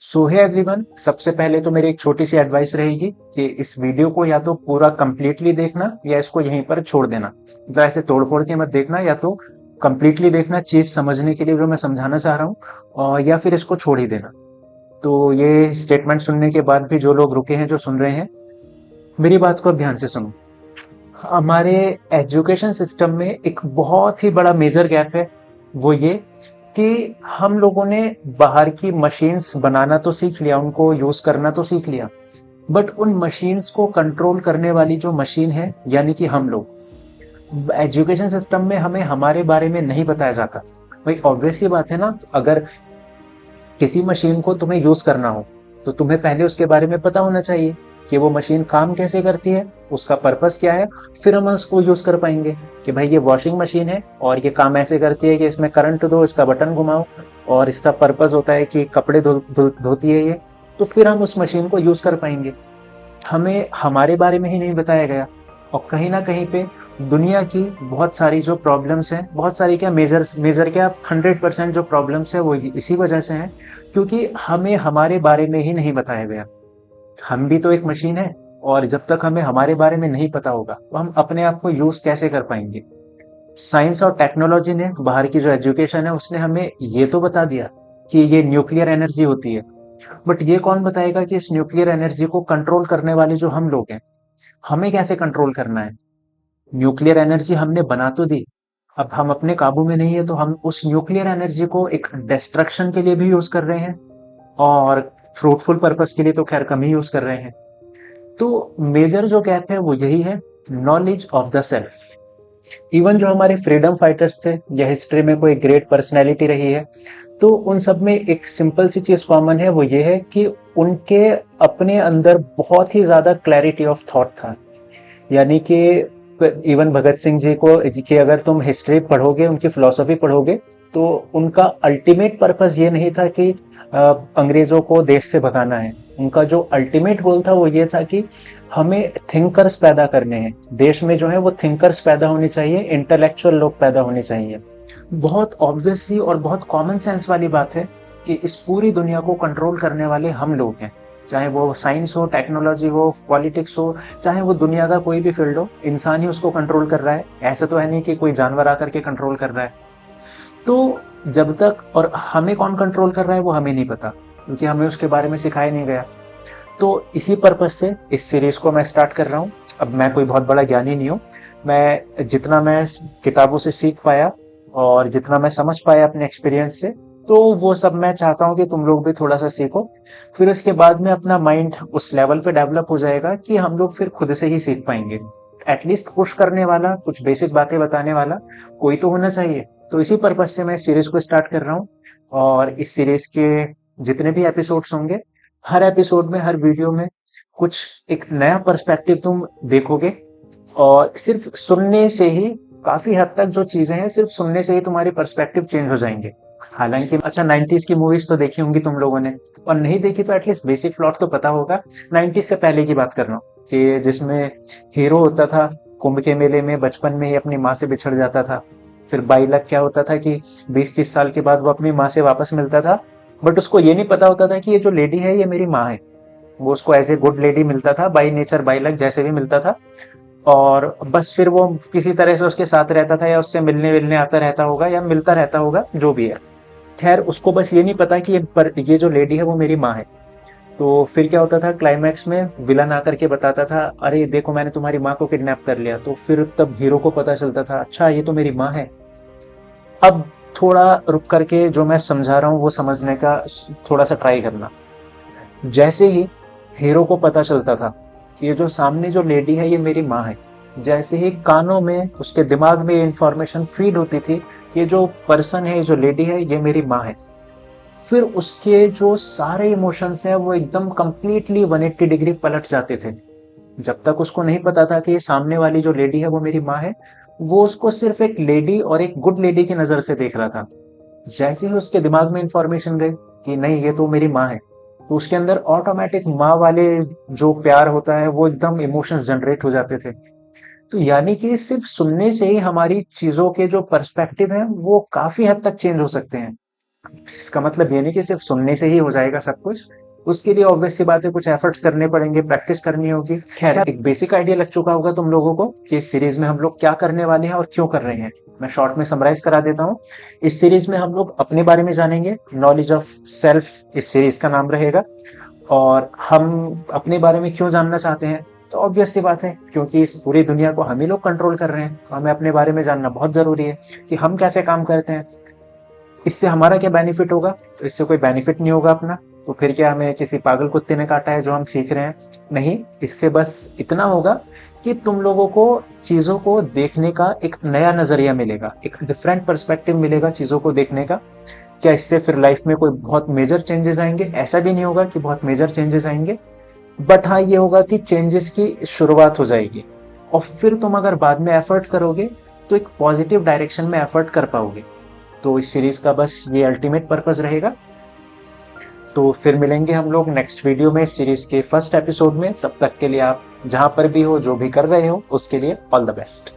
सो है एवरीवन, सबसे पहले तो मेरी एक छोटी सी एडवाइस रहेगी कि इस वीडियो को या तो पूरा कंप्लीटली देखना या इसको यहीं पर छोड़ देना। मतलब ऐसे तोड़ फोड़ के मत देखना, या तो कंप्लीटली देखना चीज समझने के लिए जो मैं समझाना चाह रहा हूँ, और या फिर इसको छोड़ ही देना। तो ये स्टेटमेंट सुनने के बाद भी जो लोग रुके हैं, जो सुन रहे हैं, मेरी बात को अब ध्यान से सुनो। हमारे एजुकेशन सिस्टम में एक बहुत ही बड़ा मेजर गैप है। वो ये कि हम लोगों ने बाहर की मशीन्स बनाना तो सीख लिया, उनको यूज करना तो सीख लिया, बट उन मशीन्स को कंट्रोल करने वाली जो मशीन है, यानी कि हम लोग, एजुकेशन सिस्टम में हमें हमारे बारे में नहीं बताया जाता। भाई ऑब्वियस सी बात है ना, अगर किसी मशीन को तुम्हें यूज करना हो तो तुम्हें पहले उसके बारे में पता होना चाहिए कि वो मशीन काम कैसे करती है, उसका पर्पस क्या है। फिर हम उसको यूज कर पाएंगे कि भाई ये वॉशिंग मशीन है और ये काम ऐसे करती है कि इसमें करंट दो, इसका बटन घुमाओ, और इसका पर्पस होता है कि कपड़े धोती है ये। तो फिर हम उस मशीन को यूज कर पाएंगे। हमें हमारे बारे में ही नहीं बताया गया। और कहीं ना कहीं पे दुनिया की बहुत सारी जो प्रॉब्लम्स हैं, बहुत सारी क्या, मेजर मेजर क्या, 100% जो प्रॉब्लम्स है वो इसी वजह से हैं, क्योंकि हमें हमारे बारे में ही नहीं बताया गया। हम भी तो एक मशीन है, और जब तक हमें हमारे बारे में नहीं पता होगा तो हम अपने आप को यूज कैसे कर पाएंगे। साइंस और टेक्नोलॉजी ने, बाहर की जो एजुकेशन है उसने हमें ये तो बता दिया कि ये न्यूक्लियर एनर्जी होती है, बट ये कौन बताएगा कि इस न्यूक्लियर एनर्जी को कंट्रोल करने वाले जो हम लोग हैं, हमें कैसे कंट्रोल करना है। न्यूक्लियर एनर्जी हमने बना तो दी, अब हम अपने काबू में नहीं है तो हम उस न्यूक्लियर एनर्जी को एक डिस्ट्रक्शन के लिए भी यूज कर रहे हैं, और फ्रूटफुल पर्पस के लिए तो खैर कम ही यूज कर रहे हैं। तो मेजर जो गैप है वो यही है, knowledge of the self. Even जो हमारे फ्रीडम फाइटर्स थे या हिस्ट्री में कोई ग्रेट पर्सनैलिटी रही है, तो उन सब में एक सिंपल सी चीज कॉमन है, वो ये है कि उनके अपने अंदर बहुत ही ज्यादा क्लैरिटी ऑफ थॉट था। यानी कि इवन भगत सिंह जी को, कि अगर तुम हिस्ट्री पढ़ोगे, उनकी फिलोसफी पढ़ोगे, तो उनका अल्टीमेट पर्पस ये नहीं था कि अंग्रेजों को देश से भगाना है। उनका जो अल्टीमेट गोल था वो ये था कि हमें थिंकर्स पैदा करने हैं देश में, जो है वो थिंकर्स पैदा होने चाहिए, इंटेलेक्चुअल लोग पैदा होने चाहिए। बहुत ऑब्वियस सी और बहुत कॉमन सेंस वाली बात है कि इस पूरी दुनिया को कंट्रोल करने वाले हम लोग हैं। चाहे वो साइंस हो, टेक्नोलॉजी हो, पॉलिटिक्स हो, चाहे वो दुनिया का कोई भी फील्ड हो, इंसान ही उसको कंट्रोल कर रहा है। ऐसा तो है नहीं कि कोई जानवर आकर के कंट्रोल कर रहा है। तो जब तक, और हमें कौन कंट्रोल कर रहा है वो हमें नहीं पता, क्योंकि हमें उसके बारे में सिखाया नहीं गया। तो इसी पर्पज से इस सीरीज को मैं स्टार्ट कर रहा हूँ। अब मैं कोई बहुत बड़ा ज्ञानी नहीं हूँ, मैं जितना मैं किताबों से सीख पाया और जितना मैं समझ पाया अपने एक्सपीरियंस से, तो वो सब मैं चाहता हूँ कि तुम लोग भी थोड़ा सा सीखो। फिर उसके बाद में अपना माइंड उस लेवल पे डेवलप हो जाएगा कि हम लोग फिर खुद से ही सीख पाएंगे। एटलीस्ट पुश करने वाला, कुछ बेसिक बातें बताने वाला कोई तो होना चाहिए। तो इसी पर्पज से मैं सीरीज को स्टार्ट कर रहा हूँ। और इस सीरीज के जितने भी एपिसोड्स होंगे, हर एपिसोड में, हर वीडियो में कुछ एक नया पर्सपेक्टिव तुम देखोगे। और सिर्फ सुनने से ही, काफी हद तक जो चीजें हैं, सिर्फ सुनने से ही तुम्हारे पर्सपेक्टिव चेंज हो जाएंगे। हालांकि अच्छा, 90s की मूवीज तो देखी होंगी तुम लोगों ने, और नहीं देखी तो एटलीस्ट बेसिक प्लॉट तो पता होगा। 90s से पहले की बात कर रहा हूँ, कि जिसमें हीरो होता था, कुंभ के मेले में बचपन में ही अपनी माँ से बिछड़ जाता था। फिर 22 लाख क्या होता था कि 20-30 साल के बाद वो अपनी माँ से वापस मिलता था, बट उसको ये नहीं पता होता था कि ये जो लेडी है ये मेरी माँ है। वो उसको एज ए गुड लेडी मिलता था, बाई नेचर, 22 लाख जैसे भी मिलता था। और बस फिर वो किसी तरह से उसके साथ रहता था, या उससे मिलने मिलने आता रहता होगा, या मिलता रहता होगा, जो भी है। खैर, उसको बस ये नहीं पता कि ये जो लेडी है वो मेरी माँ है। तो फिर क्या होता था, क्लाइमैक्स में विलन आकर के बताता था, अरे देखो मैंने तुम्हारी माँ को किडनैप कर लिया। तो फिर तब हीरो को पता चलता था, अच्छा ये तो मेरी माँ है। अब थोड़ा रुक करके जो मैं समझा रहा हूँ वो समझने का थोड़ा सा ट्राई करना। जैसे ही हीरो को पता चलता था कि ये जो सामने जो लेडी है ये मेरी माँ है, जैसे ही कानों में, उसके दिमाग में इंफॉर्मेशन फीड होती थी कि ये जो पर्सन है, ये जो लेडी है, ये मेरी माँ है, फिर उसके जो सारे इमोशंस हैं वो एकदम कंप्लीटली 180 डिग्री पलट जाते थे। जब तक उसको नहीं पता था कि ये सामने वाली जो लेडी है वो मेरी माँ है, वो उसको सिर्फ एक लेडी और एक गुड लेडी की नजर से देख रहा था। जैसे ही उसके दिमाग में इंफॉर्मेशन गई कि नहीं ये तो मेरी माँ है, तो उसके अंदर ऑटोमेटिक माँ वाले जो प्यार होता है वो एकदम इमोशंस जनरेट हो जाते थे। तो यानी कि सिर्फ सुनने से ही हमारी चीजों के जो पर्सपेक्टिव है वो काफी हद तक चेंज हो सकते हैं। इसका मतलब ये नहीं कि सिर्फ सुनने से ही हो जाएगा सब कुछ, उसके लिए ऑब्वियस सी बात है कुछ एफर्ट्स करने पड़ेंगे, प्रैक्टिस करनी होगी। खैर, एक बेसिक आइडिया लग चुका होगा तुम लोगों को कि इस सीरीज में हम लोग क्या करने वाले हैं और क्यों कर रहे हैं। मैं शॉर्ट में समराइज करा देता हूँ। इस सीरीज में हम लोग अपने बारे में जानेंगे, नॉलेज ऑफ सेल्फ इस सीरीज का नाम रहेगा। और हम अपने बारे में क्यों जानना चाहते हैं, तो ऑब्वियस सी बात है क्योंकि इस पूरी दुनिया को हम ही लोग कंट्रोल कर रहे हैं, तो हमें अपने बारे में जानना बहुत जरूरी है कि हम कैसे काम करते हैं, इससे हमारा क्या बेनिफिट होगा। तो इससे कोई बेनिफिट नहीं होगा अपना, तो फिर क्या हमें किसी पागल कुत्ते ने काटा है जो हम सीख रहे हैं। नहीं, इससे बस इतना होगा कि तुम लोगों को चीजों को देखने का एक नया नजरिया मिलेगा, एक डिफरेंट पर्सपेक्टिव मिलेगा चीजों को देखने का। क्या इससे फिर लाइफ में कोई बहुत मेजर चेंजेस आएंगे, ऐसा भी नहीं होगा कि बहुत मेजर चेंजेस आएंगे, बट हाँ ये होगा कि चेंजेस की शुरुआत हो जाएगी। और फिर तुम अगर बाद में एफर्ट करोगे तो एक पॉजिटिव डायरेक्शन में एफर्ट कर पाओगे। तो इस सीरीज का बस ये अल्टीमेट पर्पस रहेगा। तो फिर मिलेंगे हम लोग नेक्स्ट वीडियो में, सीरीज के फर्स्ट एपिसोड में। तब तक के लिए आप जहां पर भी हो, जो भी कर रहे हो, उसके लिए ऑल द बेस्ट।